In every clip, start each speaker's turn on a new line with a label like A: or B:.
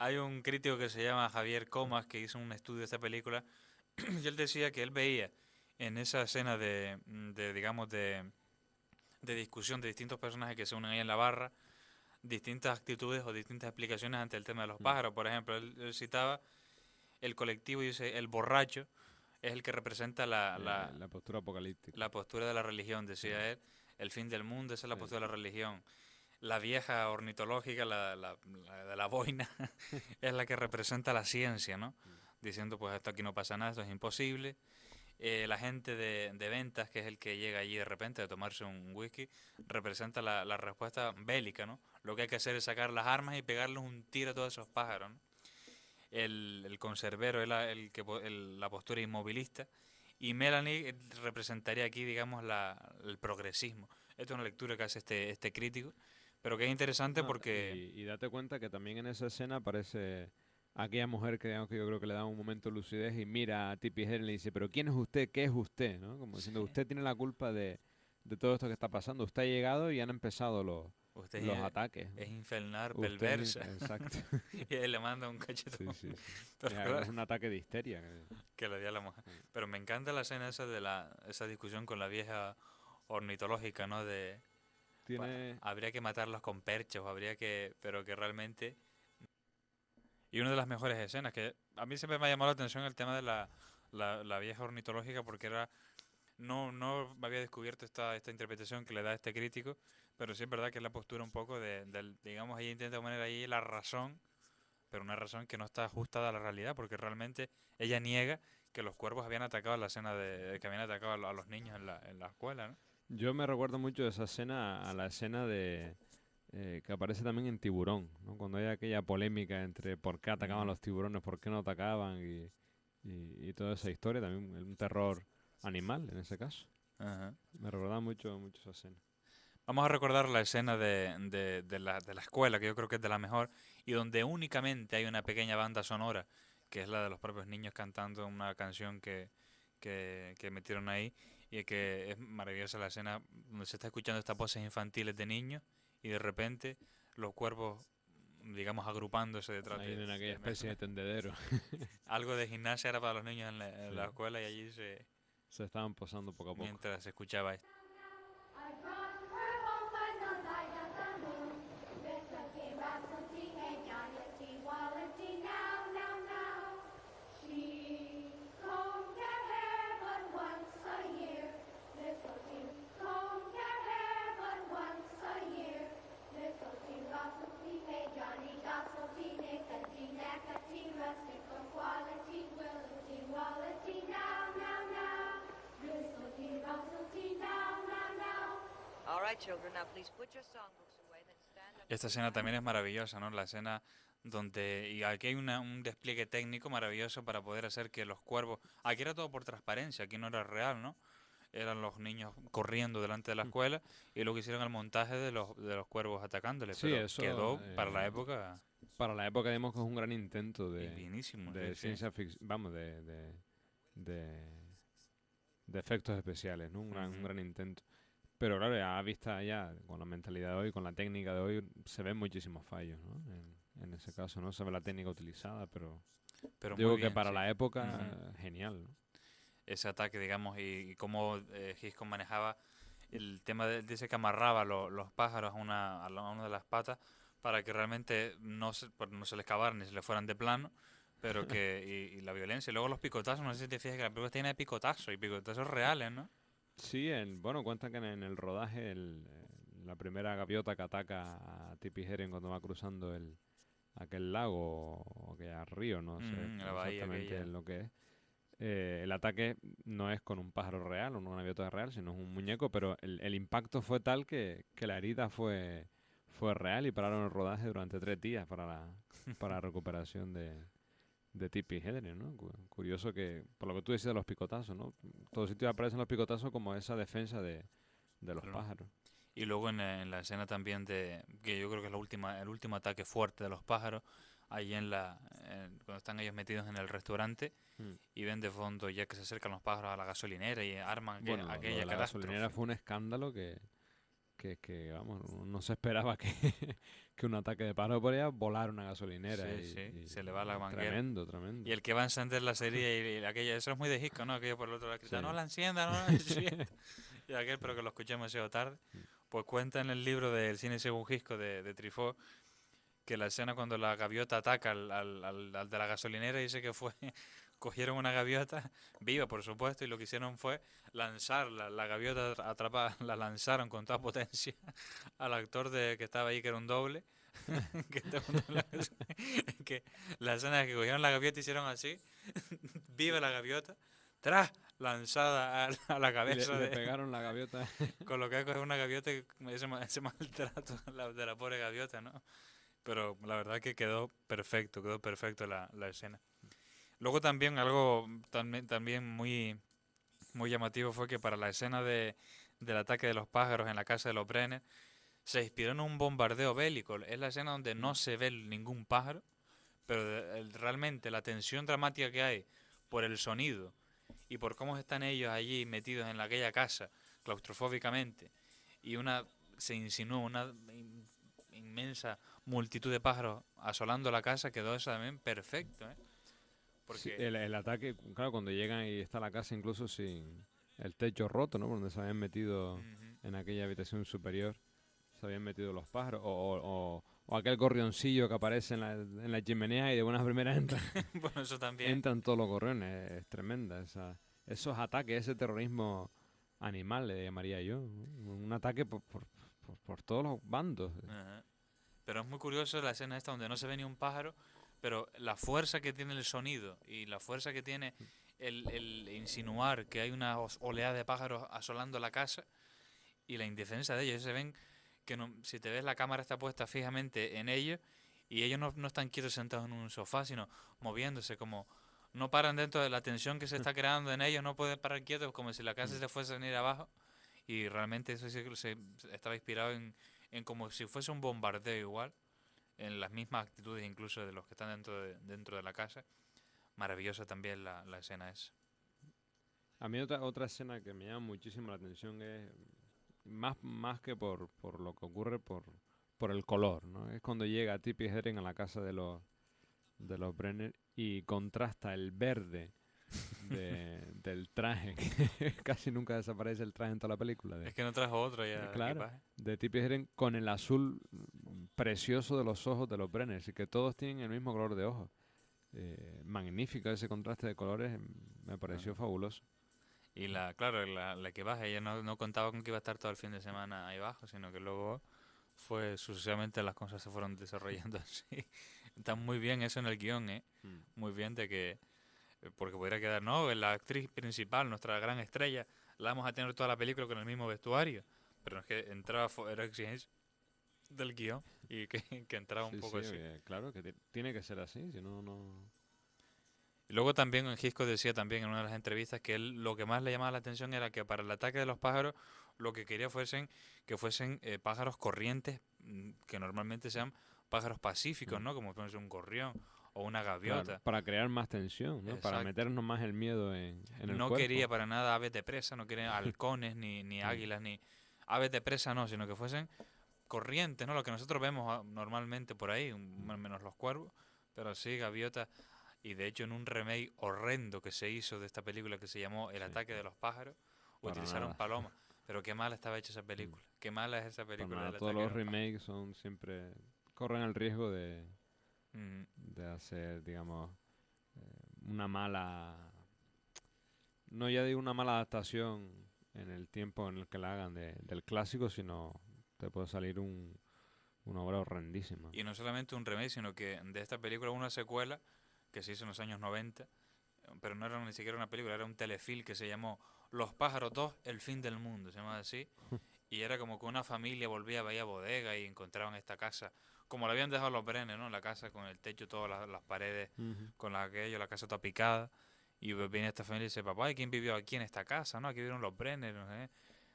A: Hay un crítico que se llama Javier Comas que hizo un estudio de esta película y él decía que él veía en esa escena digamos, de discusión de distintos personajes que se unen ahí en la barra, distintas actitudes o distintas explicaciones ante el tema de los
B: Mm.
A: pájaros. Por ejemplo, él citaba el colectivo y dice, el borracho es el que representa
B: La postura apocalíptica.
A: la postura de la religión,
B: Sí,
A: decía él. El fin del mundo, esa es la
B: sí.
A: postura de la religión. La vieja ornitológica, la de la boina, es la que representa la ciencia, ¿no?
B: Mm.
A: Diciendo, pues esto aquí no pasa nada, esto es imposible. El agente de ventas, que es el que llega allí de repente a tomarse un whisky, representa la respuesta bélica, ¿no? Lo que hay que hacer es sacar las armas y pegarles un tiro a todos esos pájaros, ¿no? El conservero es la postura inmovilista y Melanie representaría aquí, digamos, el progresismo. Esto es una lectura que hace este crítico, pero que es interesante
B: No,
A: porque
B: y date cuenta que también en esa escena aparece aquella mujer que, digamos, que yo creo que le da un momento de lucidez y mira a Tippi Hedren y le dice, pero ¿quién es usted? ¿Qué es usted? ¿No? Como diciendo,
A: sí,
B: usted tiene la culpa de todo esto que está pasando. Usted ha llegado y han empezado los
A: usted
B: ataques,
A: es
B: ¿no?
A: infernal,
B: Usted es
A: perversa,
B: exacto.
A: y él le manda un
B: Sí,
A: cachetón,
B: sí, sí.
A: pero
B: Es
A: claro,
B: un ataque de histeria.
A: que le dio a la mujer.
B: Eh,
A: Pero me encanta la escena esa esa discusión con la vieja ornitológica, ¿no?
B: Tiene...
A: Habría que matarlos con perchas, pero que realmente. Y una de las mejores escenas, que a mí siempre me ha llamado la atención el tema de la vieja ornitológica, porque no me había descubierto esta interpretación que le da este crítico, pero sí es verdad que es la postura un poco digamos, ella intenta poner ahí la razón, pero una razón que no está ajustada a la realidad, porque realmente ella niega que los cuervos habían atacado a la escena que habían atacado a los niños en la escuela, ¿no?
B: Yo me recuerdo mucho de esa escena a la escena de que aparece también en Tiburón, ¿no? Cuando hay aquella polémica entre por qué atacaban
A: Ujú.
B: los tiburones, por qué no atacaban y toda esa historia, también un terror animal en ese caso.
A: Ajá.
B: Me recordaba mucho, mucho esa escena.
A: Vamos a recordar la escena de la escuela, que yo creo que es de la mejor, y donde únicamente hay una pequeña banda sonora, que es la de los propios niños cantando una canción que metieron ahí, y que es maravillosa la escena donde se está escuchando estas voces infantiles de niños, y de repente los cuervos, digamos, agrupándose detrás
B: Ahí en aquella
A: de
B: especie de tendedero
A: algo de gimnasia era para los niños en la
B: sí,
A: escuela, y
B: se estaban posando poco a poco.
A: mientras se escuchaba esto.
C: I brought her home by the light of the moon. Recipe, recipe, and honesty, quality, now, now, now. She combed her hair but once a year. Little Tim combed her hair but once a year. Little Tim gossipy, hey Johnny gossipy, nickety, nackety, rustic for quality, quality, quality, now, now, now. Little Tim gossipy, now, now, now.
D: All right, children, now please put your songbooks away, then stand up and
A: Esta
D: be
A: escena
D: quiet.
A: también es maravillosa, ¿no? La escena y aquí hay un despliegue técnico maravilloso para poder hacer que los cuervos, aquí era todo por transparencia, aquí no era real, ¿no? Eran los niños corriendo delante de la escuela y luego hicieron el montaje de los cuervos atacándoles,
B: Sí,
A: pero
B: eso
A: quedó para la época
B: para la época digamos que es un gran intento
A: y bienísimo, sí,
B: de
A: sí.
B: ciencia ficción, vamos, de, de efectos especiales, ¿no? Un
A: Ujú.
B: gran intento. Pero claro, ya a vista ya, con la mentalidad de hoy, con la técnica de hoy, se ven muchísimos fallos, ¿no? En ese caso, ¿no? Se ve la técnica utilizada, pero
A: Pero muy
B: digo que
A: bien,
B: para
A: sí.
B: la
A: Ujú.
B: época, genial, ¿no?
A: Ese ataque, digamos, y cómo Hitchcock manejaba el tema dice que amarraba los pájaros a una de las patas para que realmente pues, no se les cavaran ni se les fueran de plano, pero y la violencia. Y luego los picotazos, no sé si te fijas que la película tiene de picotazos y picotazos reales, ¿no?
B: Sí, bueno, cuentan que en el rodaje, la primera gaviota que ataca a Tippi Hedren cuando va cruzando aquel lago o aquel río, no sé
A: Ujú, la bahía
B: exactamente
A: aquella.
B: lo que es. El ataque no es con un pájaro real o una gaviota real, sino es un muñeco, pero el impacto fue tal que la herida fue real y pararon el rodaje durante 3 días para la recuperación de Tippi Hedren, ¿no? Curioso que, por lo que tú decías de los picotazos, ¿no? Todos sitios aparecen los picotazos como esa defensa de los
A: Claro.
B: pájaros.
A: Y luego en la escena también que yo creo que es el último ataque fuerte de los pájaros, ahí cuando están ellos metidos en el restaurante
B: Mm.
A: y ven de fondo ya que se acercan los pájaros a la gasolinera y arman
B: Bueno, lo
A: aquella
B: de la gasolinera
A: catástrofe.
B: fue un escándalo vamos, no se esperaba que, que un ataque de pájaro podía volar una gasolinera.
A: Sí, sí, se le va la manguera.
B: Tremendo, tremendo.
A: Y el que va a encender la serie y aquella, eso es muy de Hitchcock, ¿no? Aquello por el otro lado grita,
B: Sí.
A: no la encienda, no la encienda. Y aquel, pero que lo escuché demasiado tarde. Pues cuenta en el libro del cine según Hitchcock de Truffaut que la escena cuando la gaviota ataca al de la gasolinera dice que fue, cogieron una gaviota viva, por supuesto, y lo que hicieron fue lanzar la gaviota atrapada, la lanzaron con toda potencia al actor que estaba ahí, que era un doble. que, todo el mundo que la escena es que cogieron la gaviota y hicieron así, viva la gaviota, tras lanzada a la
B: Y
A: cabeza
B: le
A: de,
B: pegaron la gaviota.
A: con lo que es coger una gaviota y ese maltrato de la pobre gaviota, ¿no? Pero la verdad que quedó perfecto la escena. Luego también algo también muy llamativo fue que para la escena del ataque de los pájaros en la casa de los Brenner se inspiró en un bombardeo bélico. Es la escena donde no se ve ningún pájaro, pero realmente la tensión dramática que hay por el sonido y por cómo están ellos allí metidos en aquella casa claustrofóbicamente y se insinuó una inmensa multitud de pájaros asolando la casa, quedó eso también perfecto, ¿eh?
B: Sí,
A: Porque
B: el ataque, claro, cuando llegan y está la casa incluso sin el techo roto, ¿no? Por donde se habían metido
A: ujú,
B: en aquella habitación superior, se habían metido los pájaros. O aquel gorrioncillo que aparece en la chimenea y de buenas primeras
A: bueno, eso también.
B: entran todos los gorriones. Es tremenda esos ataques, ese terrorismo animal, le llamaría yo. ¿No? Un ataque por todos los bandos.
A: Ajá. Pero es muy curioso la escena esta donde no se ve ni un pájaro, pero la fuerza que tiene el sonido y la fuerza que tiene el insinuar que hay una oleada de pájaros asolando la casa y la indefensa de ellos. Se ven que si te ves la cámara está puesta fijamente en ellos y ellos no están quietos sentados en un sofá, sino moviéndose como no paran dentro de la tensión que se está creando en ellos, no pueden parar quietos como si la casa se le fuese a venir abajo y realmente eso sí que estaba inspirado en como si fuese un bombardeo igual, en las mismas actitudes incluso de los que están dentro de la casa. Maravillosa también la escena esa.
B: A mí otra escena que me llama muchísimo la atención es más que por lo que ocurre por el color, ¿no? Es cuando llega Tippi Hedren a la casa de los Brenner y contrasta el verde del traje, que casi nunca desaparece el traje en toda la película,
A: Es que no trajo otro ya de
B: claro,
A: equipaje.
B: de Tippi Hedren con el azul precioso de los ojos de los Brenner, así que todos tienen el mismo color de ojos. Magnífico ese contraste de colores, me pareció fabuloso.
A: Y claro, la equipaje, ella no contaba con que iba a estar todo el fin de semana ahí abajo, sino que luego fue sucesivamente las cosas se fueron desarrollando así. Está muy bien eso en el guión, ¿eh? Muy bien de que, porque podría quedar, no, la actriz principal, nuestra gran estrella, la vamos a tener toda la película con el mismo vestuario. Pero es que era exigencia del guión y que entraba un
B: Sí,
A: poco
B: sí,
A: así.
B: claro que tiene que ser así, si no, no...
A: Y luego también Gisco decía también en una de las entrevistas que él lo que más le llamaba la atención era que para el ataque de los pájaros lo que quería que fuesen pájaros corrientes, que normalmente sean pájaros pacíficos,
B: Mm.
A: ¿no? Como puede ser un gorrión o una
B: Claro,
A: gaviota.
B: para crear más tensión, ¿no? Para
A: Exacto.
B: meternos más el miedo en el
A: No quería
B: cuerpo.
A: para nada aves de presa, no quería halcones, ni
B: Mm.
A: águilas, ni aves de presa, no, sino que fuesen corrientes, ¿no? Lo que nosotros vemos normalmente por ahí, menos los cuervos, pero sí gaviotas. Y de hecho en un remake horrendo que se hizo de esta película que se llamó El
B: Sí,
A: ataque de los pájaros,
B: para
A: utilizaron
B: nada.
A: palomas. Pero qué mala estaba hecha esa
B: Mm.
A: película. Qué mala es esa
B: Para
A: película
B: nada,
A: del
B: todos
A: ataque de
B: los
A: los pájaros.
B: remakes son siempre... corren el riesgo
A: Mm,
B: de hacer, digamos, una mala... No ya digo una mala adaptación en el tiempo en el que la hagan del clásico, sino te puede salir una obra horrendísima.
A: Y no solamente un remake, sino que de esta película una secuela que se hizo en los años 90, pero no era ni siquiera una película, era un telefilm que se llamó Los pájaros 2, el fin del mundo, se llamaba así. Y era como que una familia volvía a Bahía Bodega y encontraban esta casa, como la habían dejado los Brenes, ¿no? La casa con el techo, todas las paredes,
B: Ujú.
A: con aquello, la casa toda picada. Y pues viene esta familia y dice, papá, ¿y quién vivió aquí en esta casa? ¿No? Aquí vivieron los Brenner, no sé.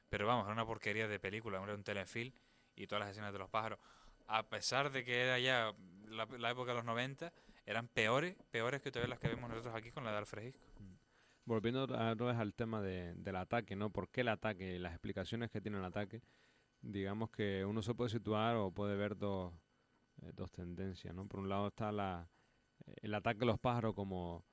A: Pero vamos, era una porquería de película, era un telefilm y todas las escenas de los pájaros. A pesar de que era ya la época de los 90, eran peores que todavía las que vemos nosotros aquí con la de Alfred Hitchcock.
B: Volviendo otra vez al tema del ataque, ¿no? ¿Por qué el ataque? Las explicaciones que tiene el ataque. digamos que uno se puede situar o puede ver dos tendencias, ¿no? Por un lado está el ataque a los pájaros como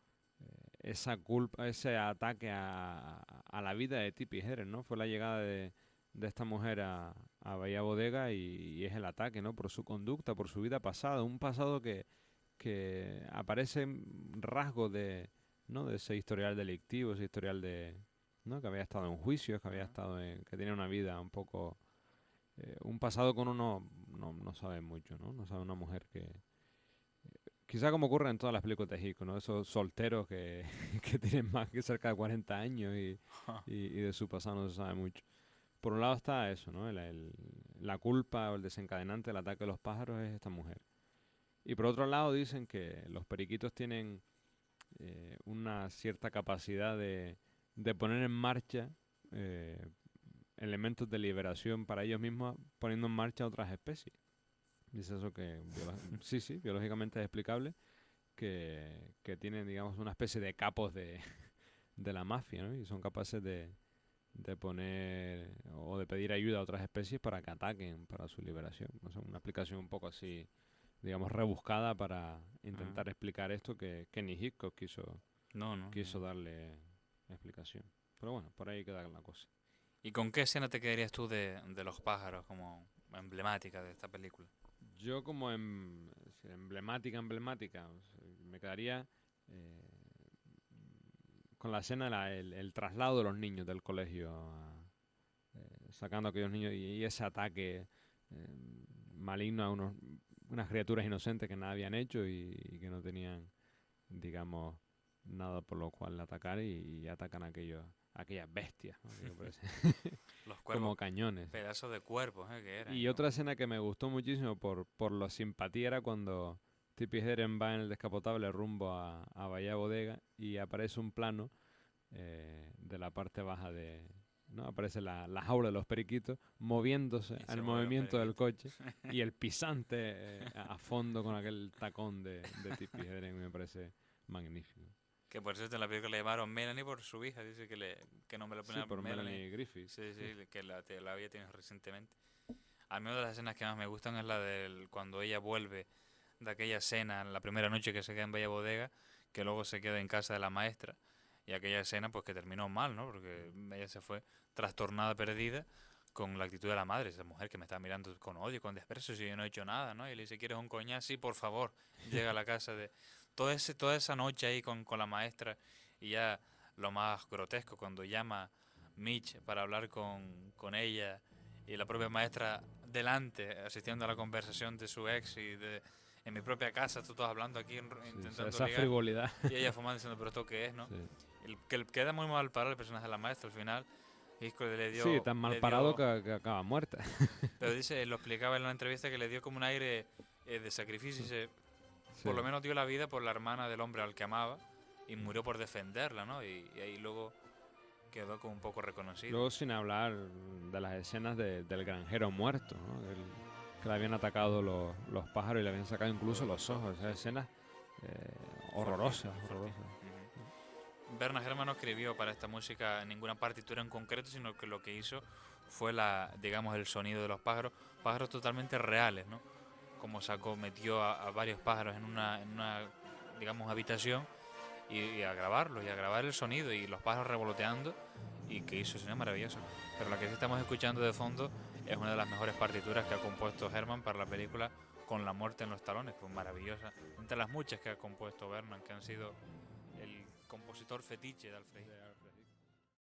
B: esa culpa, ese ataque a la vida de Tippi Hedren, ¿no? Fue la llegada de esta mujer a Bahía Bodega y es el ataque, ¿no? Por su conducta, por su vida pasada, un pasado que aparecen rasgos ¿no? De ese historial delictivo, ese historial ¿no? Que había estado en juicios, que había
A: Ajá.
B: estado que tenía una vida un poco, un pasado que uno no sabe mucho, ¿no? No sabe una mujer quizá como ocurre en todas las películas de Hitchcock, ¿no? Esos solteros que tienen más que cerca de 40 años y de su pasado no se sabe mucho. Por un lado está eso, ¿no? La culpa o el desencadenante del ataque de los pájaros es esta mujer. Y por otro lado dicen que los periquitos tienen una cierta capacidad de poner en marcha eh, elementos de liberación para ellos mismos, poniendo en marcha otras especies. Dice eso que sí, biológicamente es explicable, que tienen, digamos, una especie de capos de la mafia, ¿no? Y son capaces de poner o de pedir ayuda a otras especies para que ataquen para su liberación. O sea, una explicación un poco así, digamos, rebuscada para
A: Ajá.
B: intentar explicar esto que ni Hitchcock
A: No, no.
B: quiso darle explicación. Pero bueno, por ahí queda la cosa.
A: ¿Y con qué escena te quedarías tú de los pájaros como emblemática de esta película?
B: Yo como emblemática, o sea, me quedaría eh, con la escena, el traslado de los niños del colegio, sacando a aquellos niños y ese ataque eh, maligno a unas criaturas inocentes que nada habían hecho y que no tenían, digamos, nada por lo cual atacar y atacan a aquellas bestias, ¿no? Que parecen
A: Los
B: como
A: cuervos,
B: cañones.
A: pedazos de cuerpos, que eran.
B: Y otra escena que me gustó muchísimo por la simpatía era cuando Tippi Hedren va en el descapotable rumbo a Bahía Bodega y aparece un plano de la parte baja ¿no? Aparece la jaula de los periquitos moviéndose
A: Y se
B: al
A: mueven los
B: movimiento del
A: periquitos.
B: coche y el pisante a fondo con aquel tacón de Tippi Hedren me parece magnífico.
A: Que por cierto en la película le llamaron Melanie por su hija, dice que no me la
B: Sí,
A: ponía
B: por
A: Melanie.
B: Melanie Griffith.
A: Sí, sí, que la había tenido recientemente. A mí una de las escenas que más me gustan es la del cuando ella vuelve de aquella cena, la primera noche que se queda en Bella Bodega, que luego se queda en casa de la maestra. Y aquella escena pues que terminó mal, ¿no? Porque ella se fue trastornada, perdida, con la actitud de la madre, esa mujer que me está mirando con odio, con desprecio, si yo no he hecho nada, ¿no? Y le dice, ¿quieres un coñac? Sí, por favor. Llega a la casa de... toda esa noche ahí con la maestra y ya lo más grotesco, cuando llama Mitch para hablar con ella y la propia maestra delante, asistiendo a la conversación de su ex y de... En mi propia casa, todos hablando aquí,
B: Sí,
A: intentando
B: esa
A: ligar,
B: frivolidad.
A: y ella fumando diciendo, pero ¿esto qué es, no?
B: Sí.
A: Que queda muy mal parado el personaje de la maestra al final. Hitchcock
B: Sí, tan mal
A: le
B: parado
A: dio,
B: que acaba muerta.
A: pero dice, lo explicaba en una entrevista que le dio como un aire de sacrificio y se,
B: Sí.
A: por lo menos dio la vida por la hermana del hombre al que amaba y murió por defenderla, ¿no? Y ahí luego quedó como un poco reconocido.
B: Luego sin hablar de las escenas del granjero muerto, ¿no? Que le habían atacado los pájaros y le habían sacado incluso los ojos. Esas escenas horrorosas,
A: Fuertísimo,
B: horrorosas.
A: fuertísimo. Bernard Herrmann no escribió para esta música ninguna partitura en concreto, sino que lo que hizo fue digamos, el sonido de los pájaros, pájaros totalmente reales, ¿no? Como metió a varios pájaros en una, digamos, habitación y a grabarlos, y a grabar el sonido y los pájaros revoloteando, y que hizo sonido maravilloso. Pero la que sí estamos escuchando de fondo es una de las mejores partituras que ha compuesto Herrmann para la película Con la muerte en los talones, pues maravillosa, entre las muchas que ha compuesto Berman, que han sido el compositor fetiche de Alfred Hitchcock.